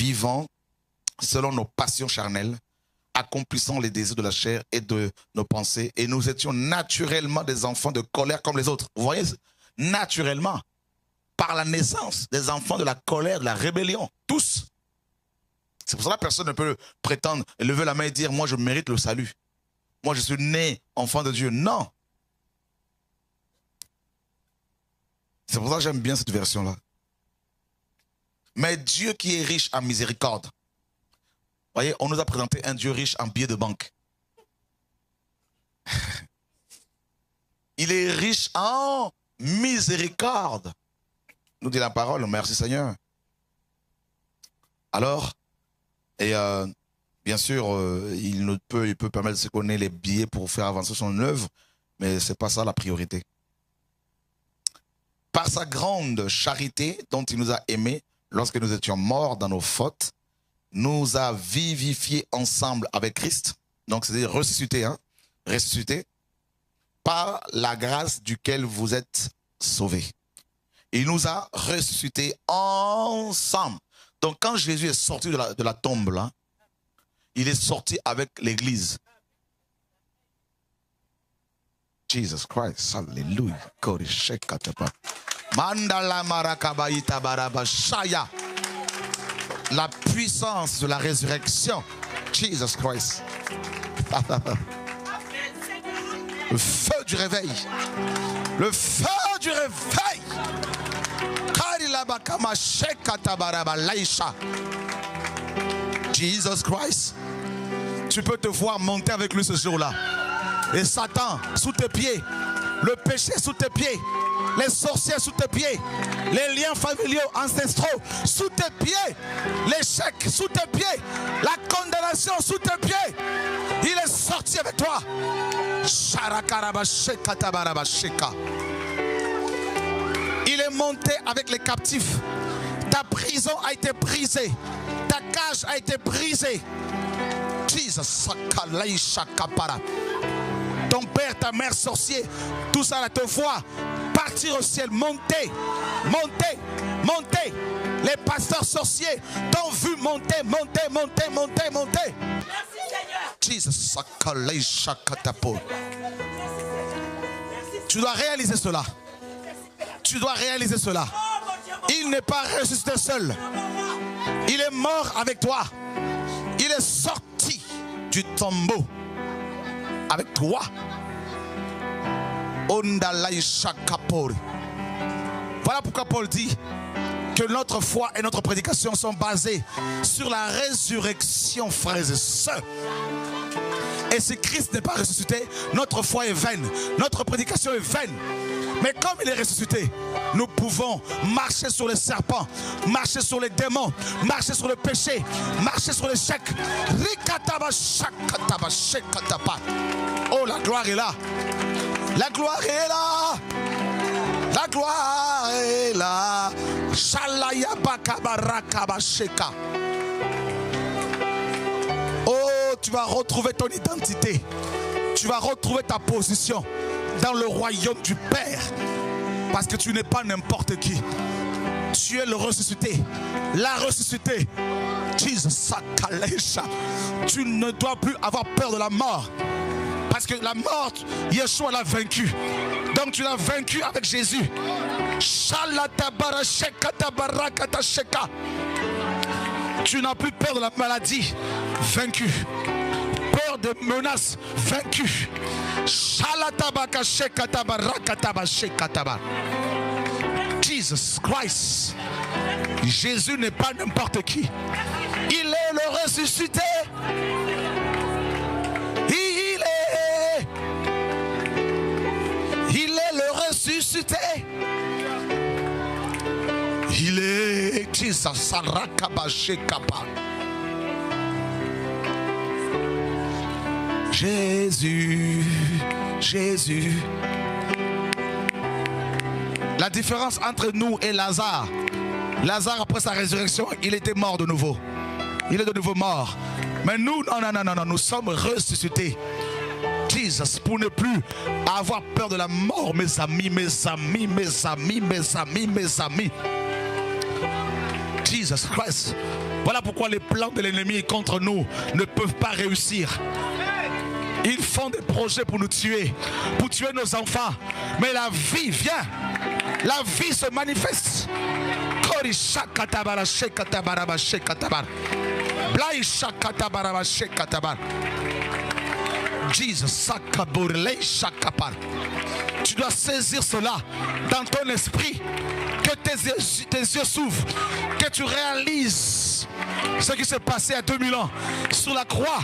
vivant selon nos passions charnelles, accomplissant les désirs de la chair et de nos pensées. Et nous étions naturellement des enfants de colère comme les autres. Vous voyez, naturellement, par la naissance, des enfants de la colère, de la rébellion, tous. C'est pour ça que personne ne peut prétendre, lever la main et dire, moi je mérite le salut. Moi je suis né enfant de Dieu. Non. C'est pour ça que j'aime bien cette version-là. Mais Dieu qui est riche en miséricorde. Vous voyez, on nous a présenté un Dieu riche en billets de banque. Il est riche en miséricorde. Nous dit la parole, merci Seigneur. Alors, et bien sûr, il peut permettre de se connaître les billets pour faire avancer son œuvre, mais ce n'est pas ça la priorité. Par sa grande charité dont il nous a aimés lorsque nous étions morts dans nos fautes, nous a vivifiés ensemble avec Christ, donc c'est-à-dire ressuscités, hein, ressuscités, par la grâce duquel vous êtes sauvés. Il nous a ressuscités ensemble. Donc quand Jésus est sorti de la tombe, là, il est sorti avec l'église. Jesus Christ, alléluia. La puissance de la résurrection. Jesus Christ. Le feu du réveil. Le feu du réveil. Jesus Christ. Tu peux te voir monter avec lui ce jour-là. Et Satan sous tes pieds. Le péché sous tes pieds. Les sorciers sous tes pieds. Les liens familiaux, ancestraux sous tes pieds. L'échec sous tes pieds. La condamnation sous tes pieds. Il est sorti avec toi. Il est monté avec les captifs. Ta prison a été brisée. Ta cage a été brisée. Jesus. Ton père, ta mère sorcier, tout ça là te voit partir au ciel, monter, monter, monter. Les pasteurs sorciers t'ont vu monter, monter, monter, monter, monter. Merci Seigneur. Jesus. Tu dois réaliser cela. Tu dois réaliser cela. Il n'est pas ressuscité seul. Il est mort avec toi. Il est sorti du tombeau avec toi. Voilà pourquoi Paul dit que notre foi et notre prédication sont basées sur la résurrection, frères et sœurs. Et si Christ n'est pas ressuscité, notre foi est vaine, notre prédication est vaine. Mais comme il est ressuscité, nous pouvons marcher sur les serpents, marcher sur les démons, marcher sur le péché, marcher sur l'échec. Oh, la gloire est là. La gloire est là. La gloire est là. Oh, tu vas retrouver ton identité. Tu vas retrouver ta position dans le royaume du Père. Parce que tu n'es pas n'importe qui. Tu es le ressuscité. La ressuscité. Jesus. Tu ne dois plus avoir peur de la mort. Parce que la mort, Yeshua l'a vaincu. Donc tu l'as vaincu avec Jésus. Tu n'as plus peur de la maladie. Vaincu. Peur de menaces. Vaincu. Jesus Christ. Jésus n'est pas n'importe qui. Il est le ressuscité. Il est le ressuscité. Il est Jesus. Jésus, Jésus. La différence entre nous et Lazare. Lazare, après sa résurrection, il était mort de nouveau. Il est de nouveau mort. Mais nous, non, nous sommes ressuscités. Jesus, pour ne plus avoir peur de la mort, mes amis, mes amis, mes amis, mes amis, mes amis. Jesus Christ. Voilà pourquoi les plans de l'ennemi contre nous ne peuvent pas réussir. Ils font des projets pour nous tuer, pour tuer nos enfants. Mais la vie vient. La vie se manifeste. Jesus, tu dois saisir cela dans ton esprit, que tes yeux s'ouvrent, que tu réalises ce qui s'est passé à 2000 ans sur la croix.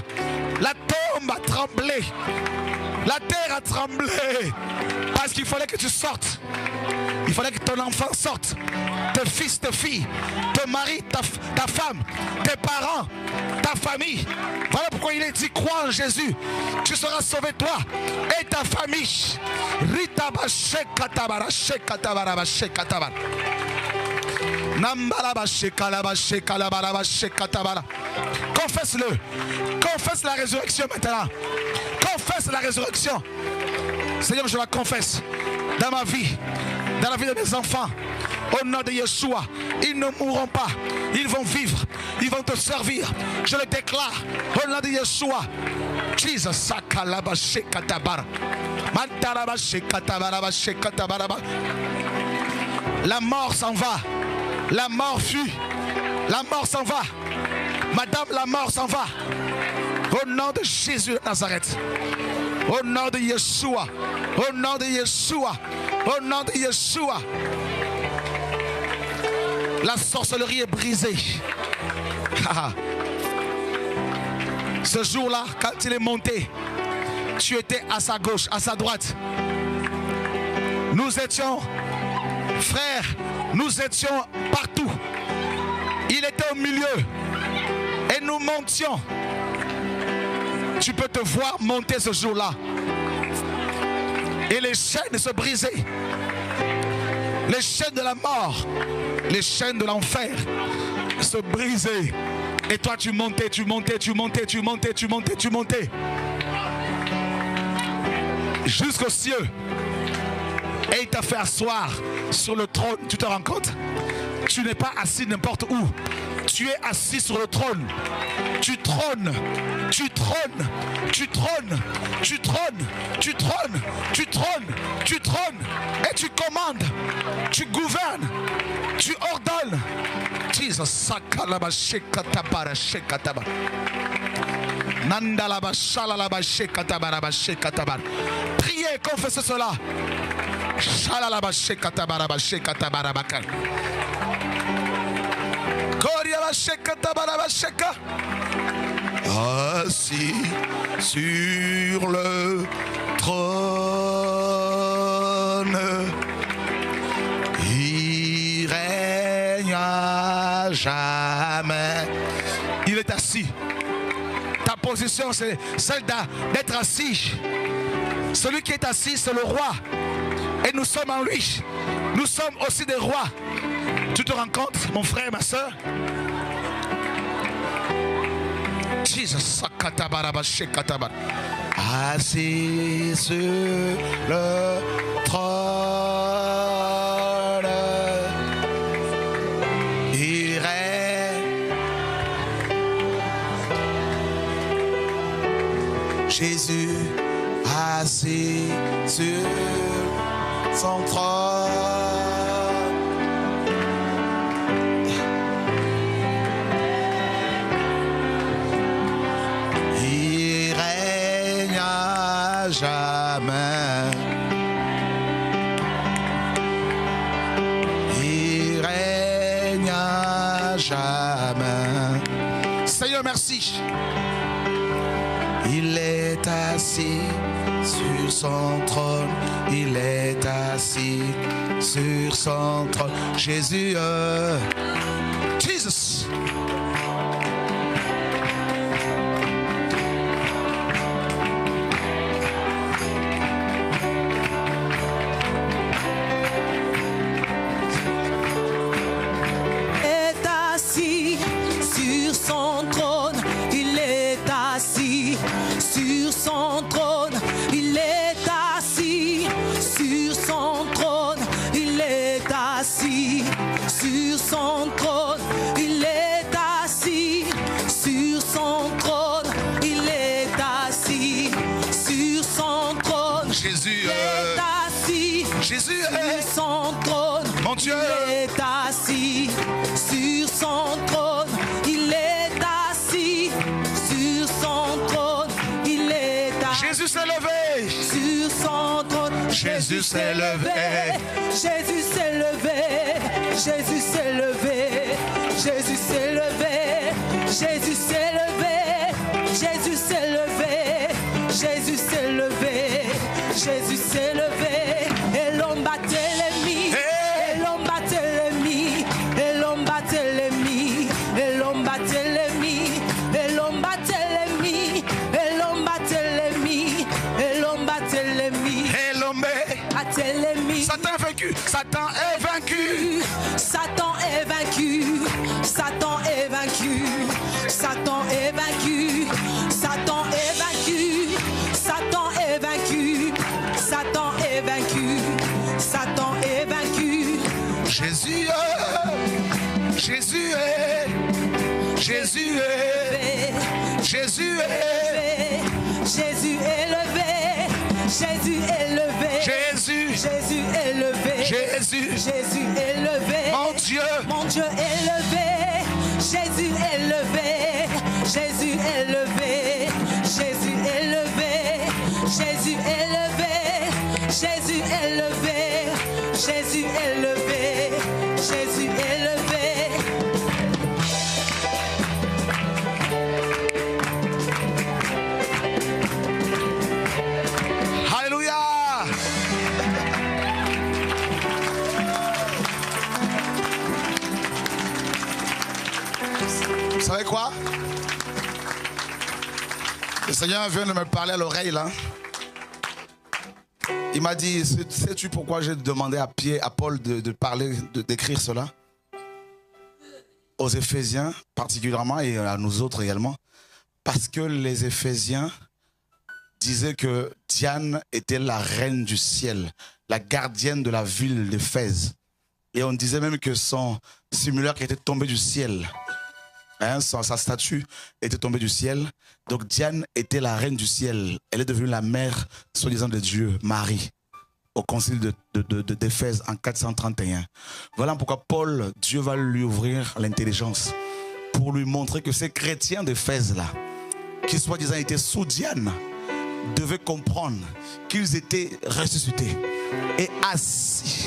La tombe a tremblé, la terre a tremblé, parce qu'il fallait que tu sortes. Il fallait que ton enfant sorte, tes fils, tes filles, ton mari, ta femme, tes parents, ta famille. Voilà pourquoi il est dit, crois en Jésus, tu seras sauvé toi et ta famille. Confesse-le. Confesse la résurrection maintenant. Confesse la résurrection. Seigneur, je la confesse dans ma vie, dans la vie de mes enfants. Au nom de Yeshua, ils ne mourront pas, ils vont vivre, ils vont te servir. Je le déclare au nom de Yeshua. Jesus, sakalaba shekatabara. Mantaraba shekatabaraba shekatabaraba. La mort s'en va. La mort fuit. La mort s'en va. Madame, la mort s'en va. Au nom de Jésus de Nazareth. Au nom de Yeshua. Au nom de Yeshua. Au nom de Yeshua. La sorcellerie est brisée. Ce jour-là, quand il est monté, tu étais à sa gauche, à sa droite. Nous étions frères, nous étions partout. Il était au milieu et nous montions. Tu peux te voir monter ce jour-là. Et les chaînes se brisaient. Les chaînes de la mort, les chaînes de l'enfer se brisaient. Et toi tu montais, tu montais, tu montais, tu montais, tu montais, tu montais. Jusqu'aux cieux. Et il t'a fait asseoir sur le trône. Tu te rends compte? Tu n'es pas assis n'importe où. Tu es assis sur le trône. Tu trônes, tu trônes, tu trônes, tu trônes, tu trônes, tu trônes, tu trônes. Et tu commandes, tu gouvernes, tu ordonnes. Jesus, sakalaba shekatabara shekataba. Nandalaba shalalaba shekatabara shekatabara. Priez, confessez cela. Shalalaba shekatabara shekatabara bakal. Assis sur le trône, il règne à jamais. Il est assis. Ta position, c'est celle d'être assis. Celui qui est assis, c'est le roi. Et nous sommes en lui. Nous sommes aussi des rois. Tu te rends compte, mon frère, ma soeur? Jesus, assis sur le trône, il règne. Jésus, assis sur son trône. Jamais. Il règne à jamais. Seigneur, merci. Il est assis sur son trône. Il est assis sur son trône. Jésus, Jesus. Sur son Dieu. Il est assis sur son trône. Il est assis sur son trône. Il est assis. Jésus s'est levé. Sur son trône. Jésus s'est levé. Jésus s'est levé. Jésus s'est levé. Jésus s'est levé. Jésus s'est levé. Jésus s'est levé. Jésus s'est levé. Jésus s'est levé. Et l'homme battait l'ennemi. Et l'homme battait l'ennemi. Et l'homme battait l'ennemi. Et l'homme battait l'ennemi. Et l'homme battait l'ennemi. Et l'homme battait l'ennemi. Et l'homme battait l'ennemi. Et l'homme battait l'ennemi. Satan est vaincu. Satan est vaincu. Satan est vaincu. Satan est vaincu. Satan est vaincu. Satan est vaincu. Satan est vaincu. Satan est vaincu. Satan est vaincu. Jésus est. Jésus est. Jésus est. Jésus est. Jésus est levé. Jésus est levé. Jésus. Jésus est levé. Jésus. Jésus est levé. Mon Dieu est levé. Jésus est levé. Jésus est levé. Jésus est levé. Jésus est levé. Jésus est levé. Jésus est levé. Jésus est levé. Alléluia. Vous savez quoi? Le Seigneur vient de me parler à l'oreille là. Il m'a dit, sais-tu pourquoi j'ai demandé à Paul de parler, d'écrire cela? Aux Éphésiens particulièrement et à nous autres également. Parce que les Éphésiens disaient que Diane était la reine du ciel, la gardienne de la ville d'Éphèse. Et on disait même que son simulacre était tombé du ciel. Hein, sa statue était tombée du ciel. Donc Diane était la reine du ciel. Elle est devenue la mère, soi-disant, de Dieu, Marie, au concile d'Éphèse en 431. Voilà pourquoi Paul, Dieu va lui ouvrir l'intelligence pour lui montrer que ces chrétiens d'Éphèse-là, qui soi-disant étaient sous Diane, devaient comprendre qu'ils étaient ressuscités et assis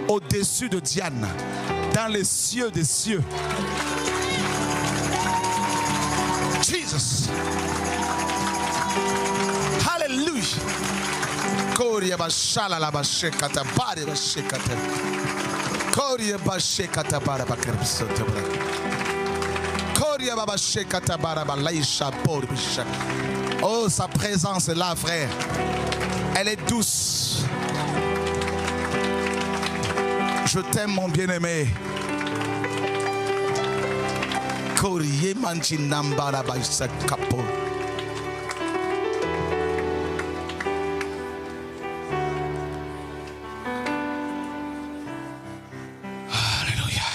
au-dessus de Diane, dans les cieux des cieux. Jesus. Hallelujah. Koria bashala la bashekata bari bashekata. Koria bashekata bara bakribsote bra. Koria babashekata bara balaisha por bisha. Oh, sa présence est là, frère. Elle est douce. Je t'aime, mon bien-aimé. Korie manji nambara baisa kapo. Alléluia.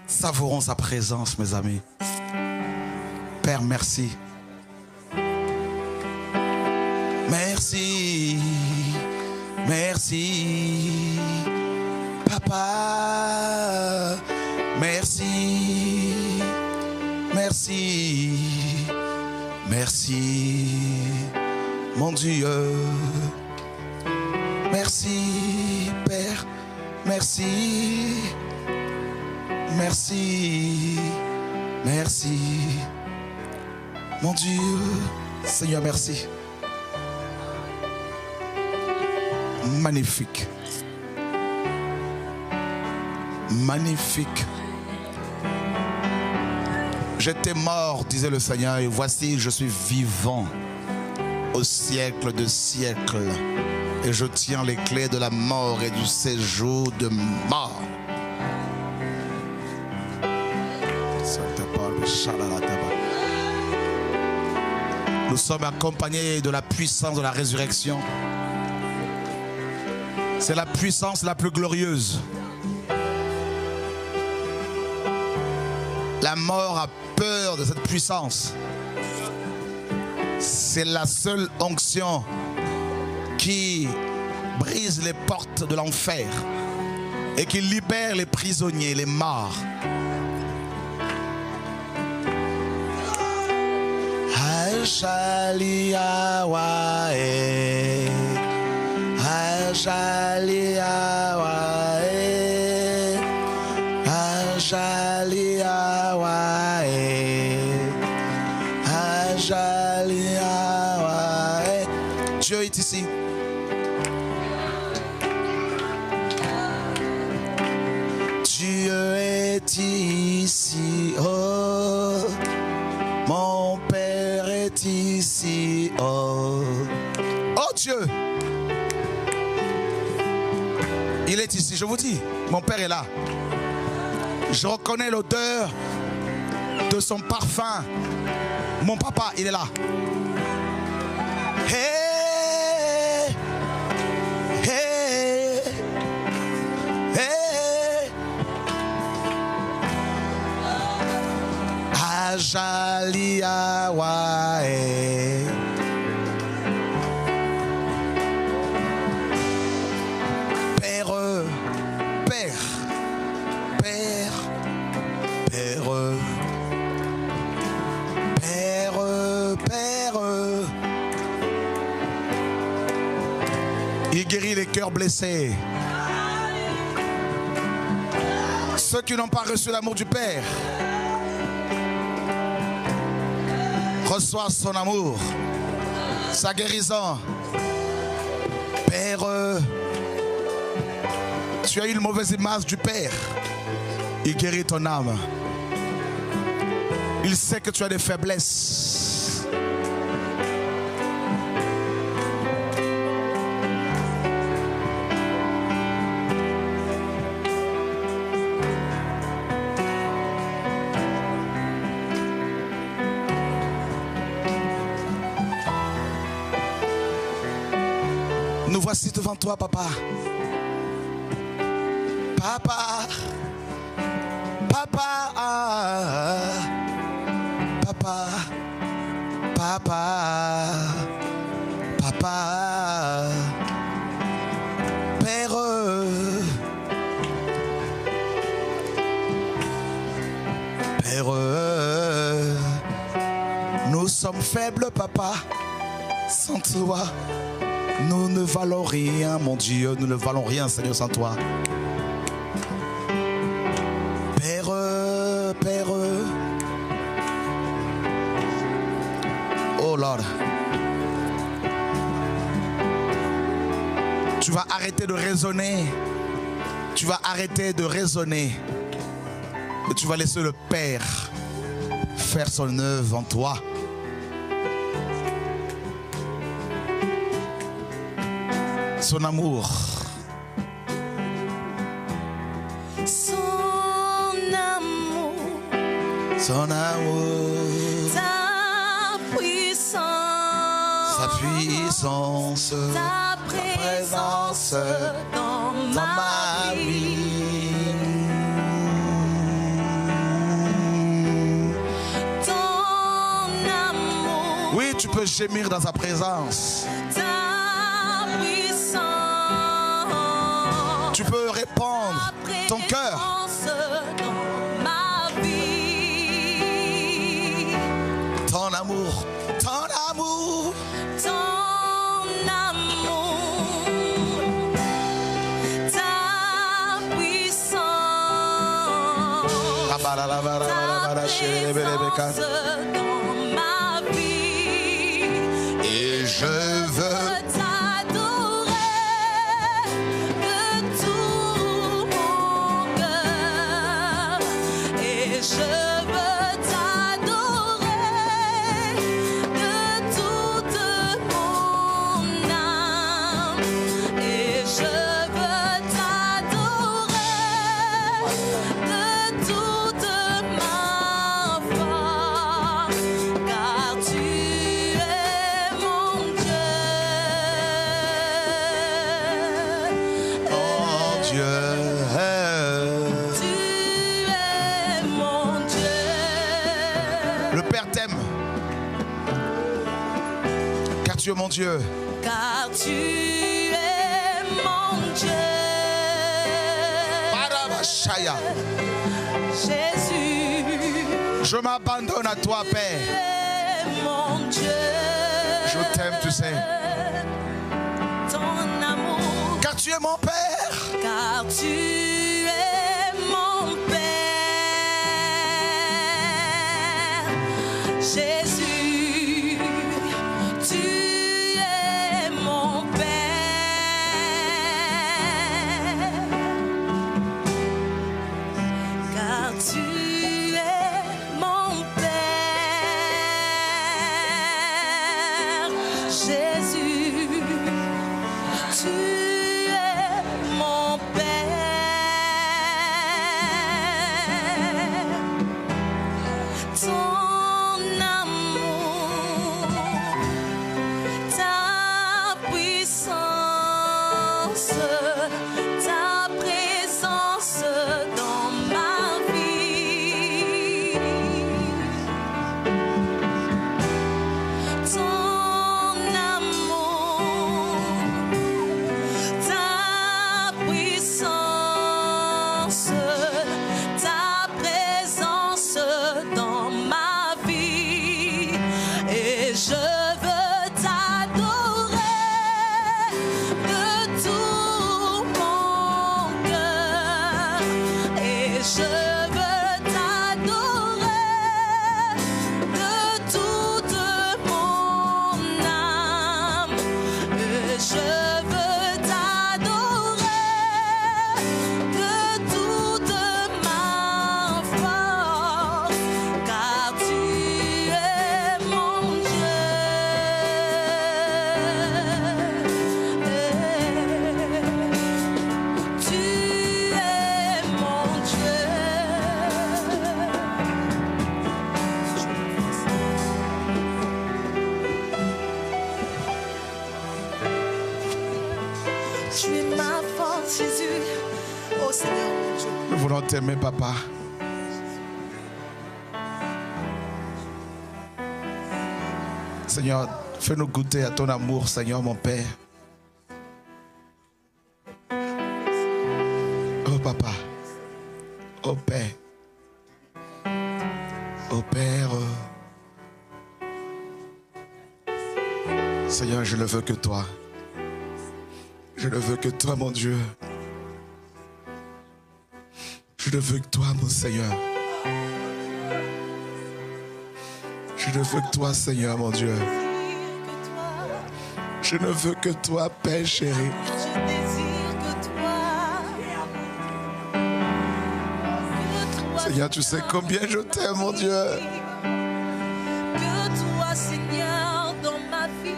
Savourons sa présence, mes amis. Père, merci. Merci, merci, Papa, merci, merci, merci, mon Dieu, merci, Père, merci, merci, merci, mon Dieu, Seigneur, merci. Magnifique. Magnifique. J'étais mort, disait le Seigneur, et voici, je suis vivant au siècle de siècles. Et je tiens les clés de la mort et du séjour de mort. Nous sommes accompagnés de la puissance de la résurrection. C'est la puissance la plus glorieuse. La mort a peur de cette puissance. C'est la seule onction qui brise les portes de l'enfer et qui libère les prisonniers, les morts. Dieu est ici. Dieu est ici. Oh, mon Père est ici. Oh, oh Dieu. Il est ici, je vous dis. Mon Père est là. Je reconnais l'odeur de son parfum. Mon papa, il est là. Hey, hey, hey. Ajaliawae. Père, Père, Père, Père, Père, Père. Il guérit les cœurs blessés. Ceux qui n'ont pas reçu l'amour du Père reçoivent son amour, sa guérison. Père, tu as eu une mauvaise image du Père. Il guérit ton âme. Il sait que tu as des faiblesses. Nous voici devant toi, papa. Papa. Papa. Papa. Papa. Papa. Père. Père. Nous sommes faibles, papa. Sans toi. Nous ne valons rien, mon Dieu. Nous ne valons rien, Seigneur, sans toi. Père, Père. Oh Lord. Tu vas arrêter de raisonner. Tu vas arrêter de raisonner. Et tu vas laisser le Père faire son œuvre en toi. Son amour. Son amour. Son amour. Ta puissance. Sa puissance. Ta présence dans ma vie. Ton amour. Oui, tu peux gémir dans sa présence. Tu peux répandre ton cœur. Ton amour, ton amour, ton amour, ta puissance, ta présence dans ma vie. Et je veux Dieu, mon Dieu. Car tu es mon Dieu. Barabashaya. Jésus. Je m'abandonne à toi, Père. Tu es mon Dieu. Je t'aime, tu sais. Ton amour. Car tu es mon Père. Car tu es mon Père. Jésus, tu es mon Père. Car tu es mon Père. Jésus, tu es mon Père. Ton amour, ta puissance, ta présence dans ma vie. Ton amour, ta puissance, ta présence dans ma vie. Et je veux t'adorer de tout mon cœur. Et je veux t'adorer de toute mon âme. Et je veux t'adorer de toute ma force, car tu es mon Dieu. Tu es mon Dieu. Tu es ma force, Jésus. Oh Seigneur, mon Dieu. Nous voulons t'aimer, Papa. Seigneur, fais-nous goûter à ton amour, Seigneur, mon Père. Oh, Papa. Oh, Père. Oh, Père. Seigneur, je ne veux que toi. Je ne veux que toi, mon Dieu. Je ne veux que toi, mon Seigneur. Je ne veux que toi, Seigneur, mon Dieu. Je ne veux que toi, Père chéri. Je désire que toi. Seigneur, tu sais combien je t'aime, mon Dieu. Que toi, Seigneur, dans ma vie.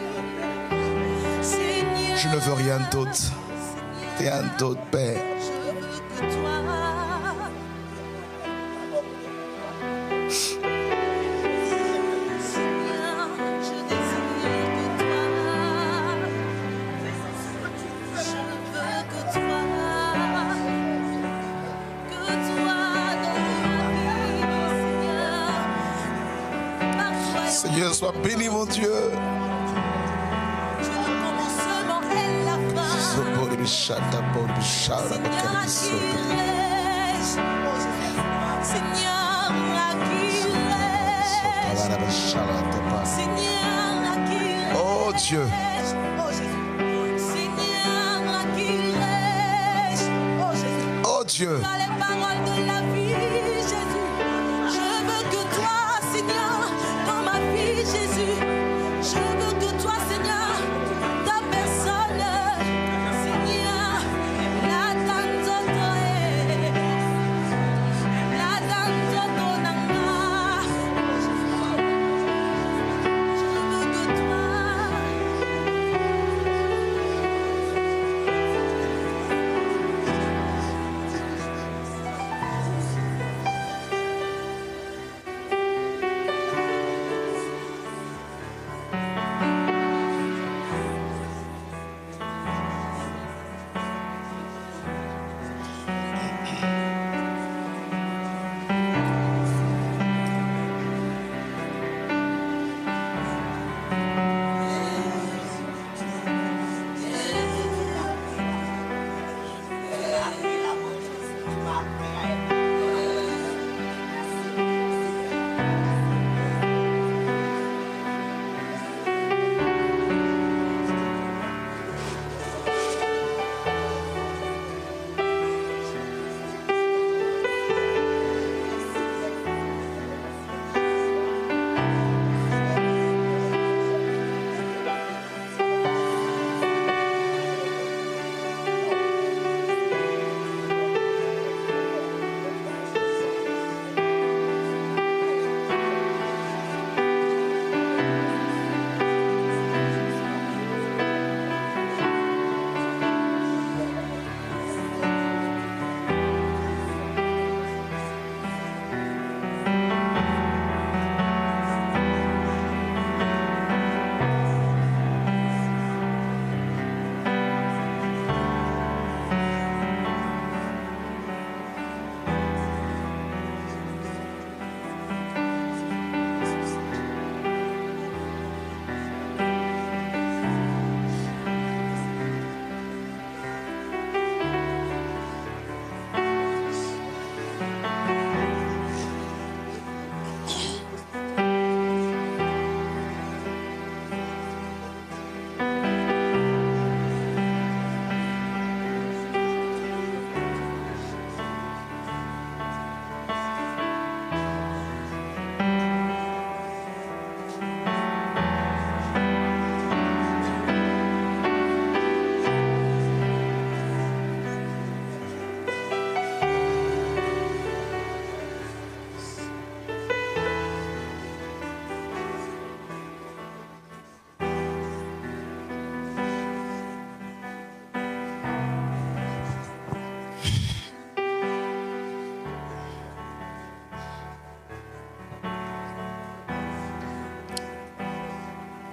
Seigneur, Je ne veux rien d'autre. Rien d'autre, Père. je veux que toi. Seigneur, je désire que toi. Je veux que toi. Que toi dans ma vie, Seigneur. Seigneur, sois béni, mon Dieu. Tu es le commencement et la fin. Seigneur, à qui reste? Seigneur, à qui reste? Seigneur, à qui reste? Oh Dieu. Oh Jésus. Seigneur, à qui reste? Oh Jésus. Oh Dieu. Tu as les paroles de la vie, Jésus. Je veux que toi, Seigneur, dans ma vie, Jésus. Je veux que toi, Seigneur, ta personne, Seigneur, la danzoto la danzoto nanga. Je veux que toi.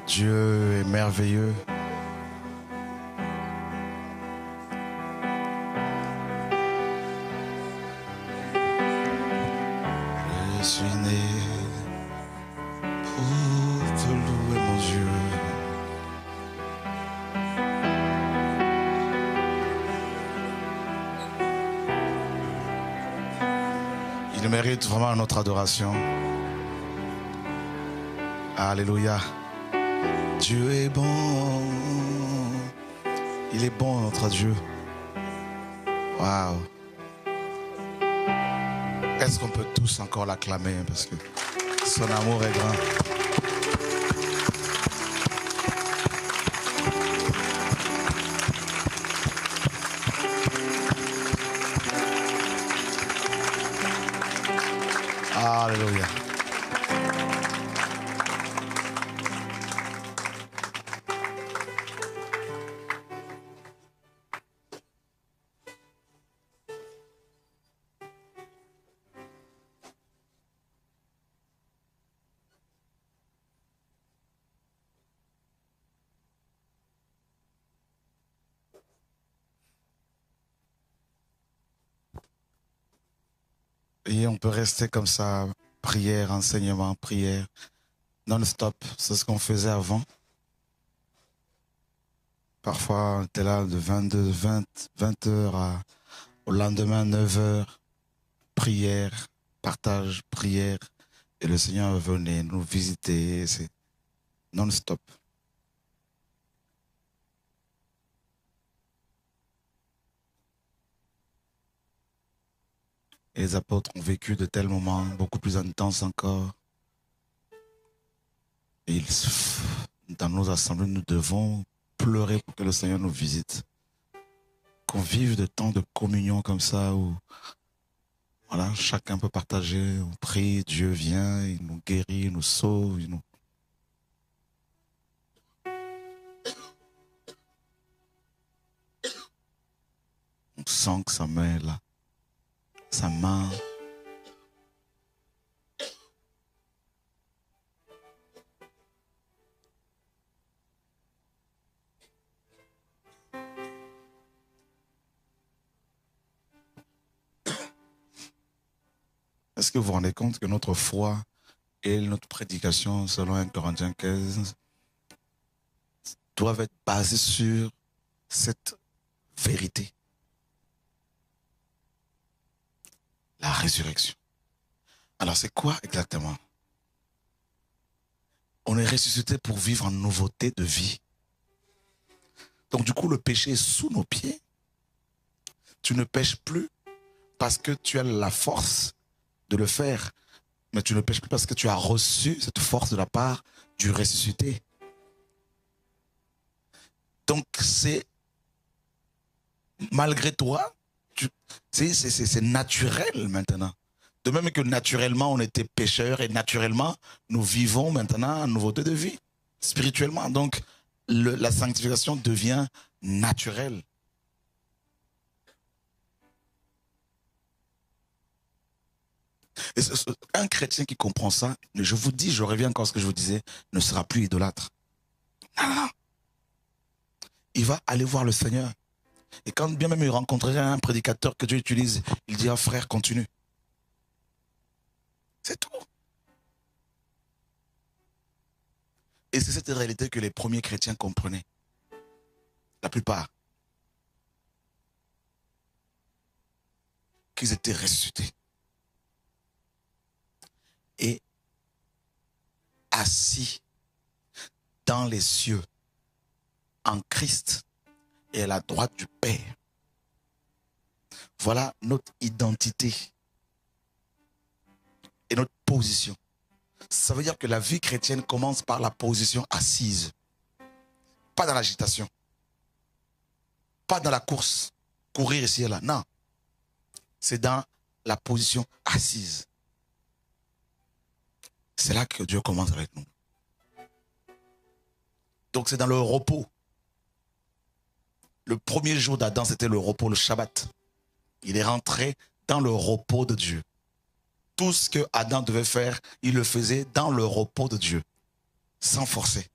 Dieu est merveilleux. Je suis né pour te louer, mon Dieu. Il mérite vraiment notre adoration. Alléluia. Dieu est bon. Il est bon, notre Dieu. Waouh. Est-ce qu'on peut tous encore l'acclamer parce que son amour est grand. Alléluia. Et on peut rester comme ça, prière, enseignement, prière, non-stop. C'est ce qu'on faisait avant. Parfois, on était là de 22, 20 heures au lendemain, 9 heures. Prière, partage, prière. Et le Seigneur venait nous visiter. C'est non-stop. Et les apôtres ont vécu de tels moments beaucoup plus intenses encore. Et dans nos assemblées, nous devons pleurer pour que le Seigneur nous visite. Qu'on vive de temps de communion comme ça où voilà, chacun peut partager, on prie, Dieu vient, il nous guérit, il nous sauve. On sent que sa main est là. Sa main. Est-ce que vous vous rendez compte que notre foi et notre prédication, selon 1 Corinthiens 15, doivent être basées sur cette vérité? La résurrection. Alors c'est quoi exactement? On est ressuscité pour vivre en nouveauté de vie. Donc du coup, le péché est sous nos pieds. Tu ne pêches plus parce que tu as la force de le faire. Mais tu ne pêches plus parce que tu as reçu cette force de la part du ressuscité. Donc c'est malgré toi, c'est naturel maintenant. De même que naturellement on était pécheurs et naturellement nous vivons maintenant en nouveauté de vie, spirituellement. Donc la sanctification devient naturelle. Et un chrétien qui comprend ça, je vous dis, je reviens encore à ce que je vous disais, ne sera plus idolâtre. Non. Il va aller voir le Seigneur. Et quand bien même il rencontrerait un prédicateur que Dieu utilise, il dira, frère, continue. C'est tout. Et c'est cette réalité que les premiers chrétiens comprenaient. La plupart. Qu'ils étaient ressuscités. Et assis dans les cieux, en Christ, et à la droite du Père. Voilà notre identité et notre position. Ça veut dire que la vie chrétienne commence par la position assise. Pas dans l'agitation. Pas dans la course. Courir ici et là. Non. C'est dans la position assise. C'est là que Dieu commence avec nous. Donc c'est dans le repos. Le premier jour d'Adam, c'était le repos, le Shabbat. Il est rentré dans le repos de Dieu. Tout ce que Adam devait faire, il le faisait dans le repos de Dieu, sans forcer.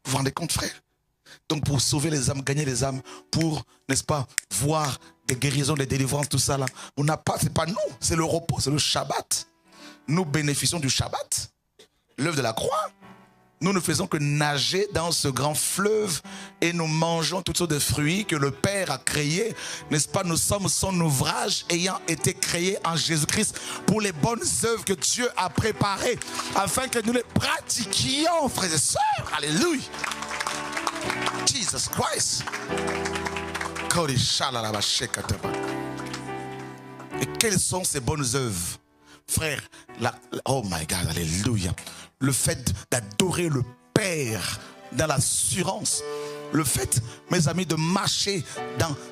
Vous vous rendez compte, frère? Donc pour sauver les âmes, gagner les âmes, pour, n'est-ce pas, voir des guérisons, des délivrances, tout ça là. On n'a pas, c'est pas nous, c'est le repos, c'est le Shabbat. Nous bénéficions du Shabbat, l'œuvre de la croix. Nous ne faisons que nager dans ce grand fleuve et nous mangeons toutes sortes de fruits que le Père a créés. N'est-ce pas? Nous sommes son ouvrage ayant été créés en Jésus-Christ pour les bonnes œuvres que Dieu a préparées afin que nous les pratiquions, frères et sœurs. Alléluia. Jesus Christ. Et quelles sont ces bonnes œuvres? Frère, oh my God, alléluia. Le fait d'adorer le Père dans l'assurance. Le fait, mes amis, de marcher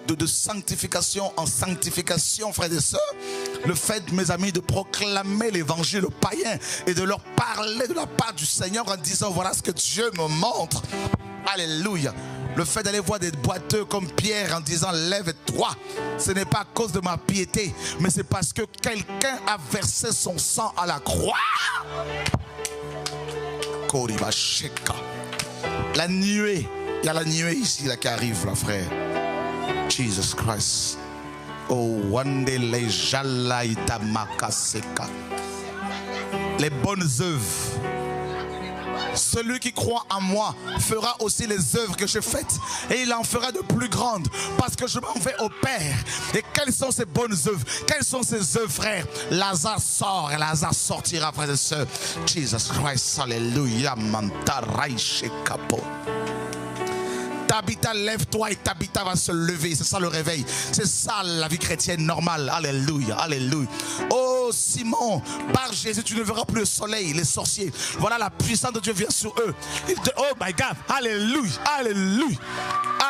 de sanctification en sanctification, frères et sœurs. Le fait, mes amis, de proclamer l'évangile aux païens et de leur parler de la part du Seigneur en disant, voilà ce que Dieu me montre. Alléluia. Le fait d'aller voir des boiteux comme Pierre en disant lève-toi, ce n'est pas à cause de ma piété, mais c'est parce que quelqu'un a versé son sang à la croix. La nuée, il y a la nuée ici là, qui arrive là, frère. Jesus Christ. Oh, wandele jalaita makaseka. Les bonnes œuvres. Celui qui croit en moi fera aussi les œuvres que j'ai faites et il en fera de plus grandes parce que je m'en vais au Père. Et quelles sont ces bonnes œuvres? Quelles sont ces œuvres, frère? Lazare sort et Lazare sortira, frères et sœurs. Jesus Christ, alléluia. Tabitha, lève-toi et Tabitha va se lever. C'est ça le réveil. C'est ça la vie chrétienne normale. Alléluia, alléluia. Oh Simon, par Jésus, tu ne verras plus le soleil, les sorciers. Voilà, la puissance de Dieu vient sur eux. Oh my God, alléluia, alléluia,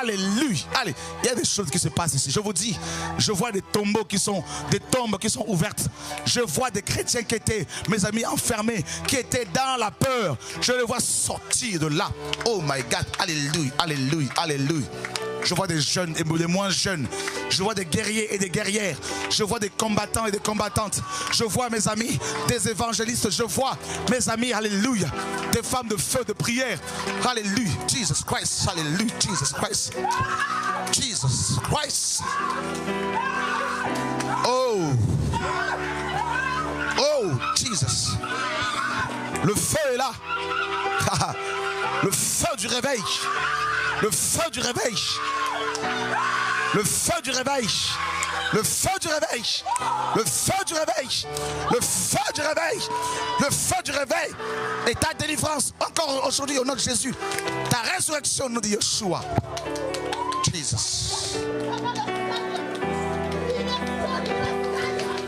alléluia. Allez, il y a des choses qui se passent ici. Je vous dis, je vois des tombeaux qui sont, des tombes qui sont ouvertes. Je vois des chrétiens qui étaient, mes amis, enfermés, qui étaient dans la peur. Je les vois sortir de là. Oh my God, alléluia, alléluia. Alléluia. Je vois des jeunes et des moins jeunes. Je vois des guerriers et des guerrières. Je vois des combattants et des combattantes. Je vois, mes amis, des évangélistes. Je vois, mes amis, alléluia, des femmes de feu, de prière. Alléluia. Jesus Christ. Alléluia. Jesus Christ. Jesus Christ. Oh. Oh, Jesus. Le feu est là. Le feu du réveil. Le feu du réveil. Le feu du réveil. Le feu du réveil. Le feu du réveil. Le feu du réveil. Le feu du réveil. Et ta délivrance encore aujourd'hui au nom de Jésus. Ta résurrection au nom de Yeshua. Jesus.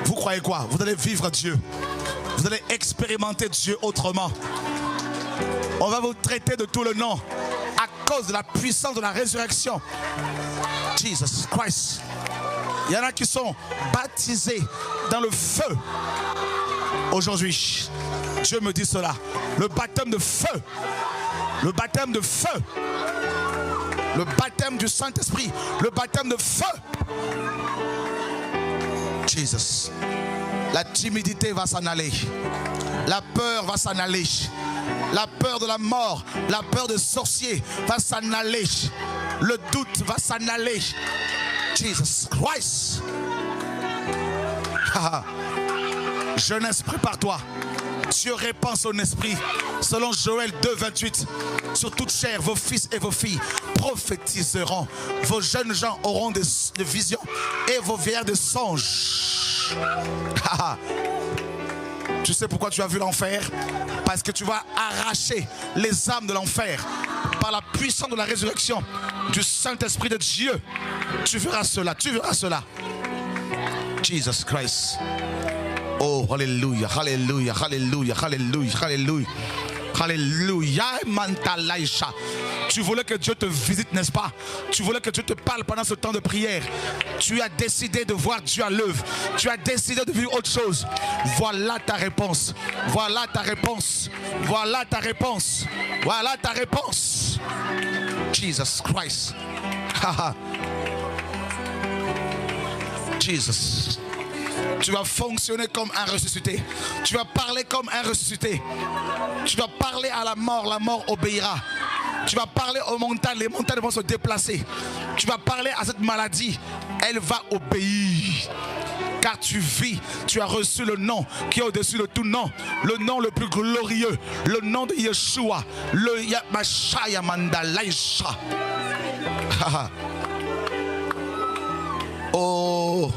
Vous croyez quoi? Vous allez vivre Dieu. Vous allez expérimenter Dieu autrement. On va vous traiter de tout le nom à cause de la puissance de la résurrection. Jesus Christ. Il y en a qui sont baptisés dans le feu. Aujourd'hui, Dieu me dit cela. Le baptême de feu. Le baptême de feu. Le baptême du Saint-Esprit. Le baptême de feu. Jesus. La timidité va s'en aller. La peur va s'en aller. La peur de la mort, la peur des sorciers va s'en aller. Le doute va s'en aller. Jesus Christ. Jeunesse, prépare-toi. Dieu répand son esprit. Selon Joël 2, 28. Sur toute chair, vos fils et vos filles prophétiseront. Vos jeunes gens auront des visions et vos vieillards des songes. Tu sais pourquoi tu as vu l'enfer? Parce que tu vas arracher les âmes de l'enfer par la puissance de la résurrection du Saint-Esprit de Dieu. Tu verras cela, tu verras cela. Jesus Christ. Oh, alléluia, alléluia, alléluia, alléluia, alléluia. Alléluia, Mantalaïcha. Tu voulais que Dieu te visite, n'est-ce pas? Tu voulais que Dieu te parle pendant ce temps de prière. Tu as décidé de voir Dieu à l'œuvre. Tu as décidé de vivre autre chose. Voilà ta réponse. Voilà ta réponse. Voilà ta réponse. Voilà ta réponse. Jesus Christ. Jesus. Tu vas fonctionner comme un ressuscité. Tu vas parler comme un ressuscité. Tu vas parler à la mort obéira. Tu vas parler aux montagnes, les montagnes vont se déplacer. Tu vas parler à cette maladie, elle va obéir. Car tu vis, tu as reçu le nom qui est au-dessus de tout nom, le nom le plus glorieux, le nom de Yeshua, le Yamashaya Mandalaisha. Oh,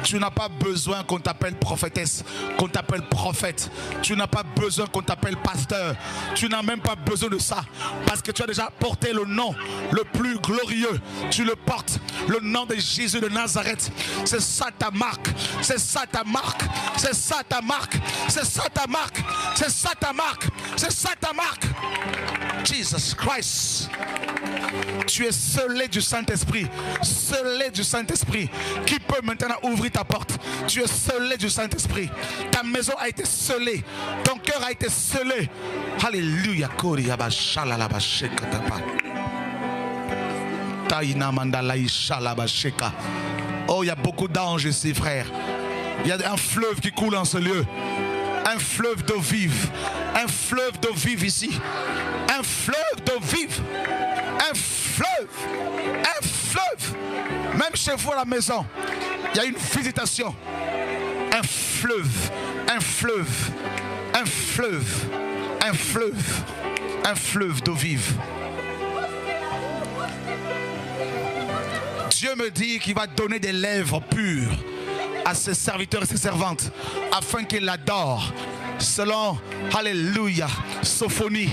tu n'as pas besoin qu'on t'appelle prophétesse, qu'on t'appelle prophète. Tu n'as pas besoin qu'on t'appelle pasteur. Tu n'as même pas besoin de ça. Parce que tu as déjà porté le nom le plus glorieux. Tu le portes, le nom de Jésus de Nazareth. C'est ça ta marque. C'est ça ta marque. C'est ça ta marque. C'est ça ta marque. C'est ça ta marque. C'est ça ta marque. Jesus Christ. Tu es scellé du Saint-Esprit. Scellé du Saint-Esprit. Qui peut maintenant ouvrir ta porte? Tu es scellé du Saint-Esprit. Ta maison a été scellée. Ton cœur a été scellé. Alléluia. Oh, il y a beaucoup d'anges ici, frère. Il y a un fleuve qui coule en ce lieu. Un fleuve d'eau vive. Un fleuve d'eau vive ici. Un fleuve d'eau vive. Un fleuve. Un fleuve. Même chez vous à la maison, il y a une visitation. Un fleuve. Un fleuve. Un fleuve. Un fleuve. Un fleuve d'eau vive. Dieu me dit qu'il va donner des lèvres pures à ses serviteurs et ses servantes afin qu'ils l'adorent selon, alléluia, Sophonie,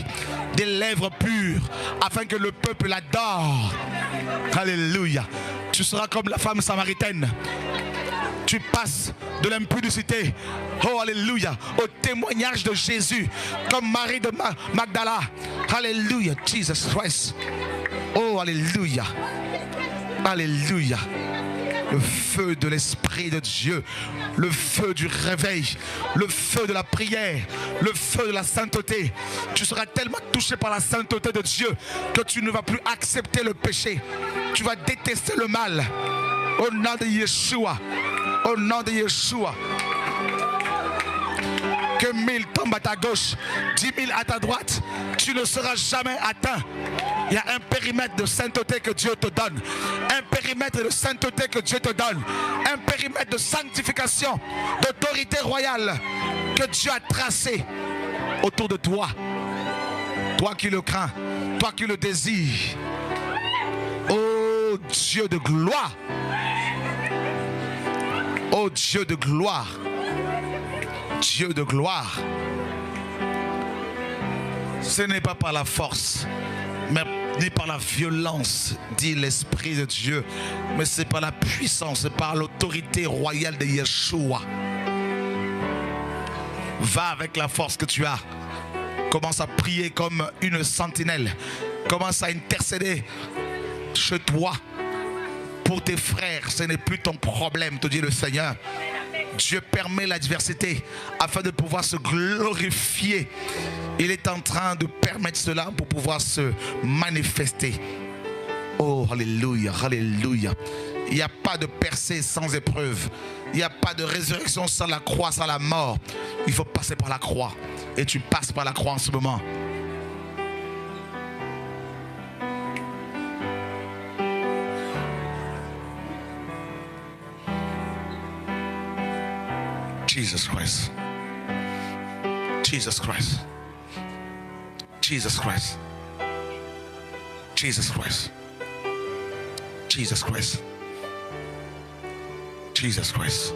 des lèvres pures afin que le peuple l'adore. Alléluia. Tu seras comme la femme samaritaine. Tu passes de l'impudicité, oh alléluia, au témoignage de Jésus comme Marie de Magdala. Alléluia, Jesus Christ. Oh alléluia. Alléluia. Le feu de l'Esprit de Dieu, le feu du réveil, le feu de la prière, le feu de la sainteté. Tu seras tellement touché par la sainteté de Dieu que tu ne vas plus accepter le péché. Tu vas détester le mal. Au nom de Yeshua. Au nom de Yeshua. Que 1000 tombent à ta gauche, 10 000 à ta droite, tu ne seras jamais atteint. Il y a un périmètre de sainteté que Dieu te donne. Un périmètre de sainteté que Dieu te donne. Un périmètre de sanctification, d'autorité royale que Dieu a tracé autour de toi. Toi qui le crains, toi qui le désires. Oh Dieu de gloire. Oh Dieu de gloire. Dieu de gloire. Ce n'est pas par la force, mais ni par la violence, dit l'Esprit de Dieu, mais c'est par la puissance, c'est par l'autorité royale de Yeshua. Va avec la force que tu as. Commence à prier comme une sentinelle. Commence à intercéder chez toi pour tes frères. Ce n'est plus ton problème, te dit le Seigneur. Dieu permet l'adversité afin de pouvoir se glorifier. Il est en train de permettre cela pour pouvoir se manifester. Oh, alléluia, alléluia. Il n'y a pas de percée sans épreuve. Il n'y a pas de résurrection sans la croix, sans la mort. Il faut passer par la croix. Et tu passes par la croix en ce moment. Jesus Christ. Jesus Christ. Jesus Christ. Jesus Christ. Jesus Christ. Jesus Christ.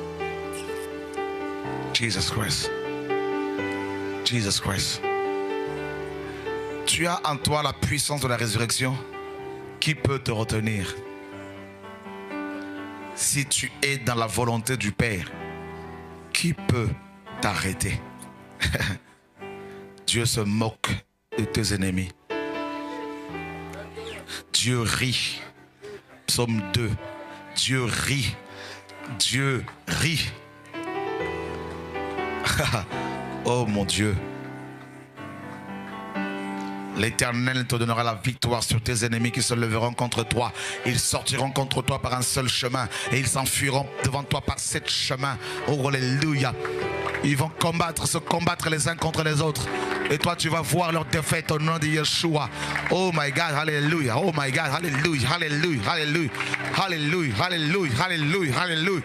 Jesus Christ. Jesus Christ. Tu as en toi la puissance de la résurrection. Qui peut te retenir? Si tu es dans la volonté du Père, qui peut t'arrêter? Dieu se moque de tes ennemis. Dieu rit. Psaume 2. Dieu rit. Dieu rit. Oh mon Dieu. L'Éternel te donnera la victoire sur tes ennemis qui se leveront contre toi. Ils sortiront contre toi par un seul chemin et ils s'enfuiront devant toi par 7 chemins. Oh, alléluia. Ils vont se combattre les uns contre les autres. Et toi, tu vas voir leur défaite au nom de Yeshua. Oh my God, hallelujah. Oh my God, hallelujah, hallelujah, hallelujah, hallelujah, hallelujah, hallelujah, hallelujah,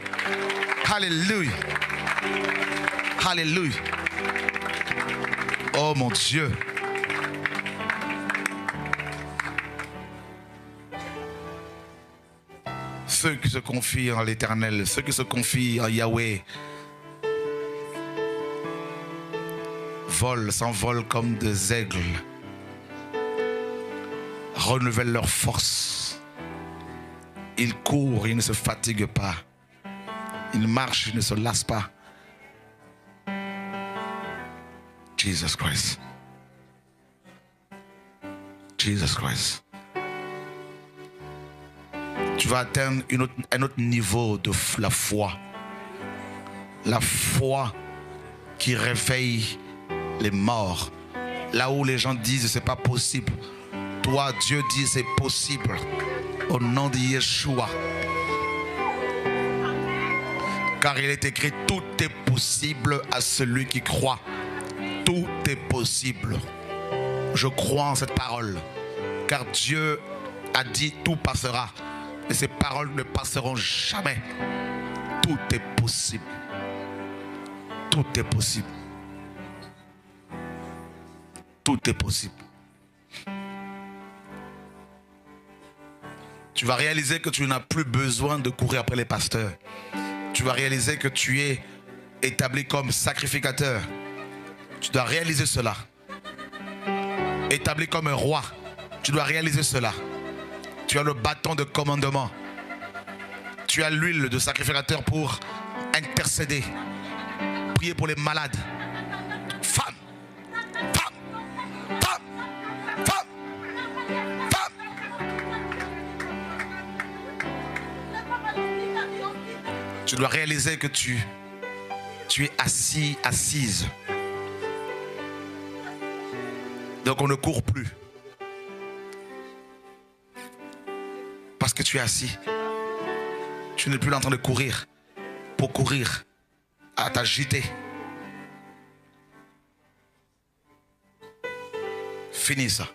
hallelujah, hallelujah. Oh mon Dieu. Ceux qui se confient en l'Éternel, ceux qui se confient en Yahweh, s'envolent comme des aigles, renouvellent leur force. Ils courent, ils ne se fatiguent pas. Ils marchent, ils ne se lassent pas. Jesus Christ. Jesus Christ. Tu vas atteindre un autre niveau de la foi. La foi qui réveille les morts. Là où les gens disent c'est pas possible, toi Dieu dit c'est possible. Au nom de Yeshua. Car il est écrit tout est possible à celui qui croit. Tout est possible. Je crois en cette parole. Car Dieu a dit tout passera. Et ces paroles ne passeront jamais. Tout est possible. Tout est possible. Tout est possible. Tu vas réaliser que tu n'as plus besoin de courir après les pasteurs. Tu vas réaliser que tu es établi comme sacrificateur. Tu dois réaliser cela. Établi comme un roi. Tu dois réaliser cela. Tu as le bâton de commandement. Tu as l'huile de sacrificateur pour intercéder. Prier pour les malades. Femme. Tu dois réaliser que tu es assise. Donc on ne court plus. Parce que tu es assis. Tu n'es plus en train de courir. Pour courir. À t'agiter. Finis ça.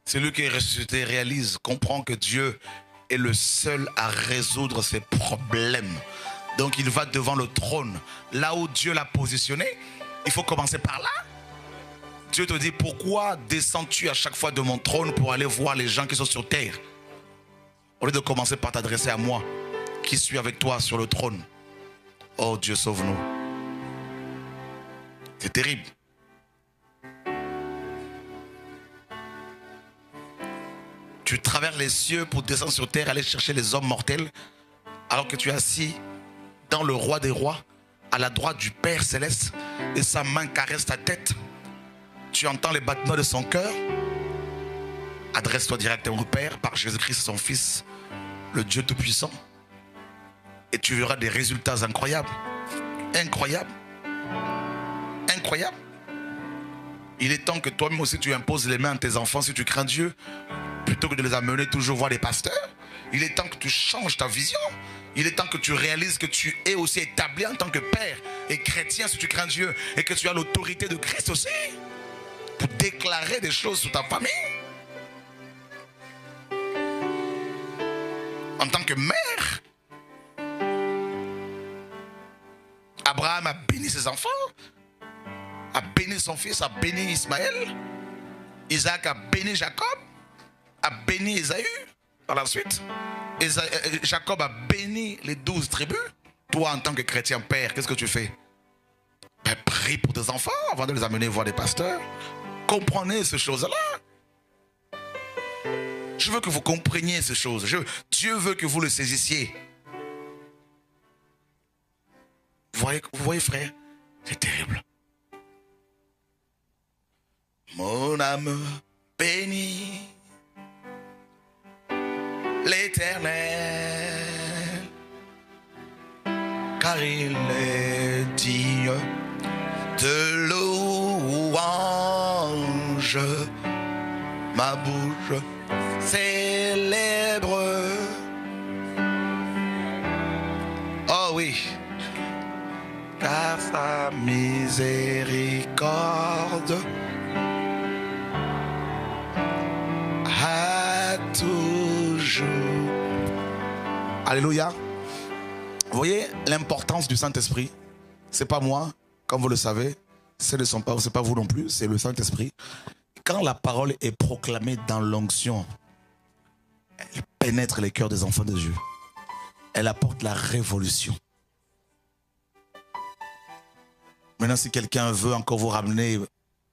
Celui qui est ressuscité réalise, comprend que Dieu est le seul à résoudre ses problèmes. Donc il va devant le trône. Là où Dieu l'a positionné, il faut commencer par là. Dieu te dit, pourquoi descends-tu à chaque fois de mon trône pour aller voir les gens qui sont sur terre? Au lieu de commencer par t'adresser à moi, qui suis avec toi sur le trône. Oh Dieu, sauve-nous. C'est terrible. Tu traverses les cieux pour descendre sur terre, aller chercher les hommes mortels, alors que tu es assis dans le roi des rois, à la droite du Père céleste, et sa main caresse ta tête. Tu entends les battements de son cœur. Adresse-toi directement au Père par Jésus-Christ, son Fils, le Dieu Tout-Puissant, et tu verras des résultats incroyables. Incroyables. Incroyables. Il est temps que toi-même aussi tu imposes les mains à tes enfants si tu crains Dieu, plutôt que de les amener toujours voir les pasteurs. Il est temps que tu changes ta vision. Il est temps que tu réalises que tu es aussi établi en tant que père et chrétien si tu crains Dieu, et que tu as l'autorité de Christ aussi pour déclarer des choses sur ta famille. En tant que mère, Abraham a béni ses enfants, a béni son fils, a béni Ismaël. Isaac a béni Jacob, a béni Ésaü. Par la suite, Jacob a béni les 12 tribus. Toi, en tant que chrétien père, qu'est-ce que tu fais? Ben, prie pour tes enfants avant de les amener voir des pasteurs. Comprenez ces choses-là. Je veux que vous compreniez ces choses. Dieu veut que vous le saisissiez. Vous voyez frère, c'est terrible. Mon âme bénit l'Éternel, car il est digne de louange. ma bouche célèbre. Oh oui, car sa miséricorde a toujours. Alléluia. Vous voyez l'importance du Saint-Esprit. C'est pas moi, comme vous le savez. Ce ne sont pas, c'est pas vous non plus, c'est le Saint-Esprit. Quand la parole est proclamée dans l'onction, elle pénètre les cœurs des enfants de Dieu. Elle apporte la révolution. Maintenant, si quelqu'un veut encore vous ramener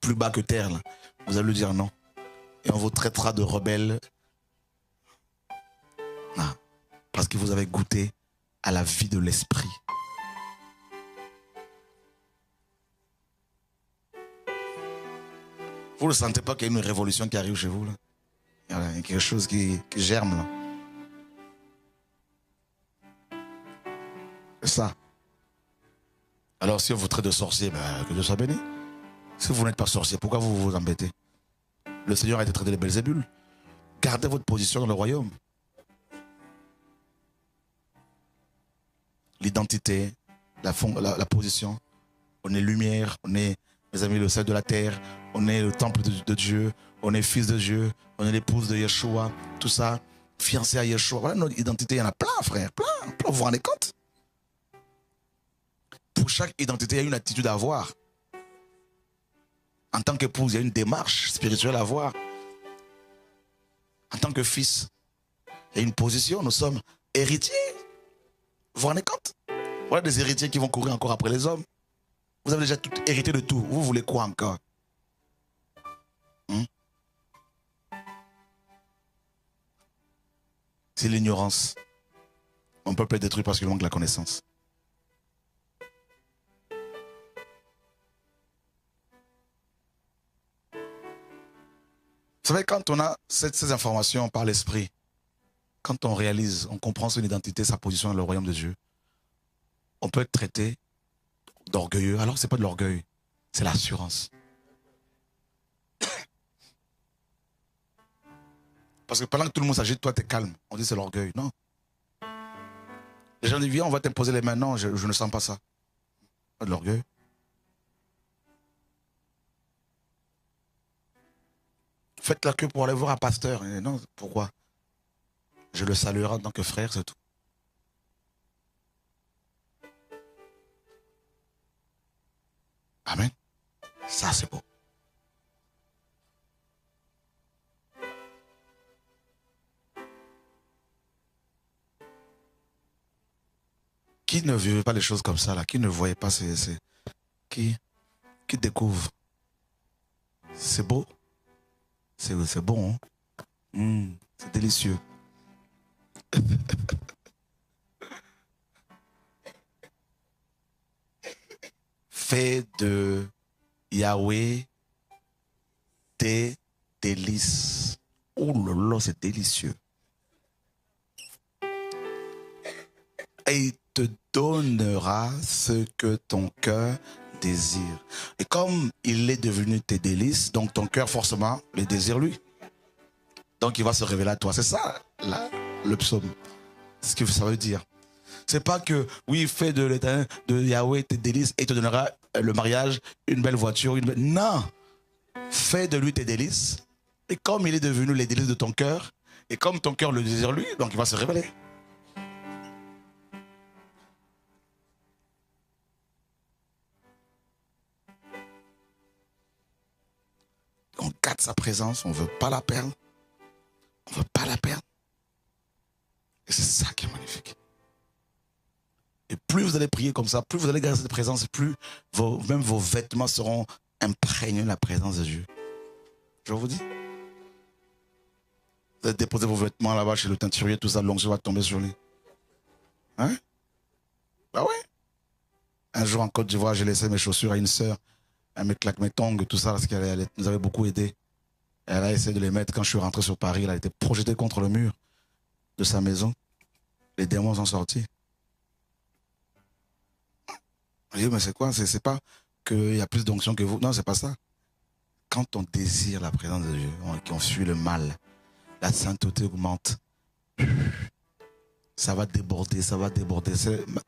plus bas que terre, là, vous allez lui dire non. Et on vous traitera de rebelle. Ah, parce que vous avez goûté à la vie de l'esprit. Vous ne sentez pas qu'il y a une révolution qui arrive chez vous là? Il y a quelque chose qui germe là. C'est ça. Alors si on vous traite de sorcier, ben, que Dieu soit béni. Si vous n'êtes pas sorcier, pourquoi vous vous embêtez? Le Seigneur a été traité de Belzébul. Gardez votre position dans le royaume. L'identité, la position. On est lumière, on est, mes amis, le sel de la terre. On est le temple de Dieu. On est fils de Dieu. On est l'épouse de Yeshua. Tout ça, fiancé à Yeshua. Voilà notre identité. Il y en a plein, frère. Plein. Vous vous rendez compte? Pour chaque identité, il y a une attitude à avoir. En tant qu'épouse, il y a une démarche spirituelle à avoir. En tant que fils, il y a une position. Nous sommes héritiers. Vous vous rendez compte? Voilà des héritiers qui vont courir encore après les hommes. Vous avez déjà tout hérité de tout. Vous voulez quoi encore? C'est l'ignorance. Mon peuple est détruit parce qu'il manque la connaissance. Vous savez, quand on a ces informations par l'esprit, quand on réalise, on comprend son identité, sa position dans le royaume de Dieu, on peut être traité d'orgueilleux. Alors ce n'est pas de l'orgueil, c'est l'assurance. Parce que pendant que tout le monde s'agite, toi tu es calme. On dit c'est l'orgueil. Non. Les gens disent viens, on va t'imposer les mains. Non, je ne sens pas ça. Pas de l'orgueil. Faites la queue pour aller voir un pasteur. Et non, pourquoi? Je le saluerai en tant que frère, c'est tout. Amen. Ça, c'est beau. Qui ne vivait pas les choses comme ça, là? Qui ne voyait pas qui découvre? C'est beau. C'est bon. Hein? C'est délicieux. Fais de Yahweh tes délices. Oh là là, c'est délicieux. Et il te donnera ce que ton cœur désire. Et comme il est devenu tes délices, donc ton cœur forcément les désire lui. Donc il va se révéler à toi. C'est ça, là, le psaume. C'est ce que ça veut dire. C'est pas que, oui, fais de l'Éternel, de Yahweh tes délices et il te donnera le mariage, une belle voiture, une belle... Non! Fais de lui tes délices. Et comme il est devenu les délices de ton cœur, et comme ton cœur le désire lui, donc il va se révéler. On garde sa présence, on ne veut pas la perdre. On ne veut pas la perdre. Et c'est ça qui est magnifique. Et plus vous allez prier comme ça, plus vous allez garder cette présence, plus même vos vêtements seront imprégnés de la présence de Dieu. Je vous dis. Vous allez déposer vos vêtements là-bas chez le teinturier, tout ça, l'onction va tomber sur lui. Hein? Bah ouais. Un jour en Côte d'Ivoire, j'ai laissé mes chaussures à une sœur. Elle me claque mes tongs, tout ça, parce qu'elle nous avait beaucoup aidé. Elle a essayé de les mettre. Quand je suis rentré sur Paris, elle a été projetée contre le mur de sa maison. Les démons sont sortis. Oui, mais c'est quoi? C'est pas qu'il y a plus d'onction que vous. Non, c'est pas ça. quand on désire la présence de Dieu, qu'on fuit le mal, la sainteté augmente. Ça va déborder, ça va déborder.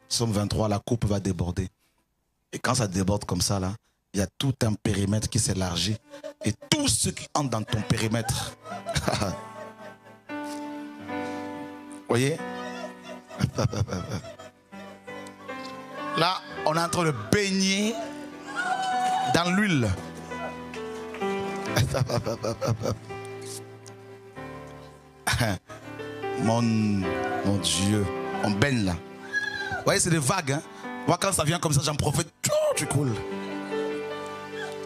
Somme 23, la coupe va déborder. Et quand ça déborde comme ça, là, il y a tout un périmètre qui s'élargit. Et tout ce qui entre dans ton périmètre. Voyez? Là, on est en train de baigner dans l'huile. Mon Dieu, on baigne là. Vous voyez, c'est des vagues. Hein? Moi, quand ça vient comme ça, j'en profite. Tu coules.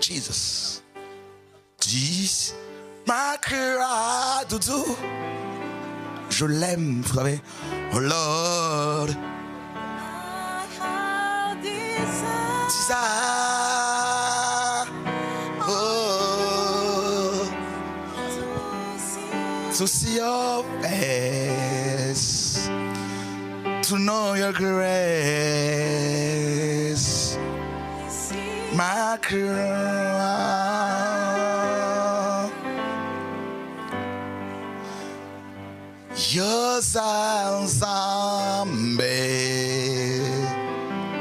Jesus. Jesus. Ma cœur, doudou. Je l'aime, vous savez. Oh Lord. Desire. Oh. To see your face. To know your grace. My crown. Yours ensemble.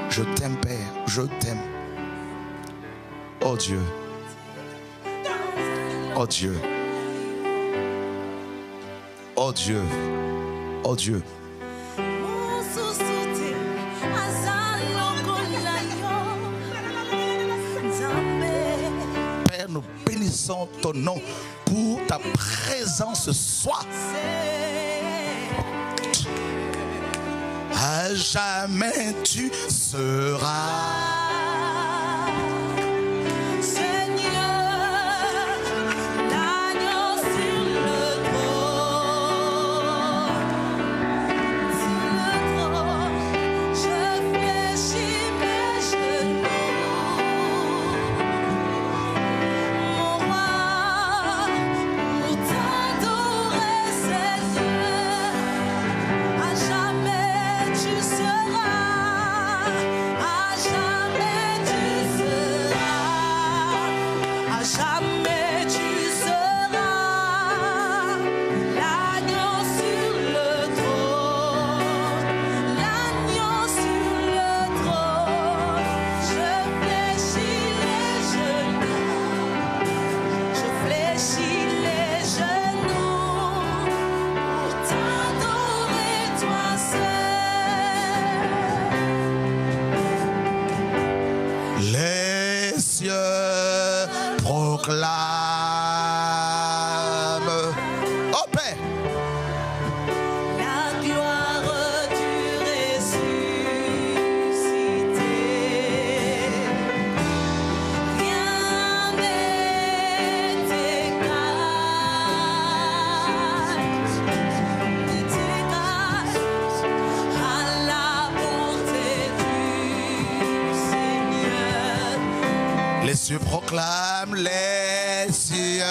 Je t'aime, Père, je t'aime. Oh Dieu. Oh Dieu. Oh Dieu. Oh Dieu. Père, nous bénissons ton nom pour ta présence ce soir. À jamais tu seras. Les cieux proclament, les cieux.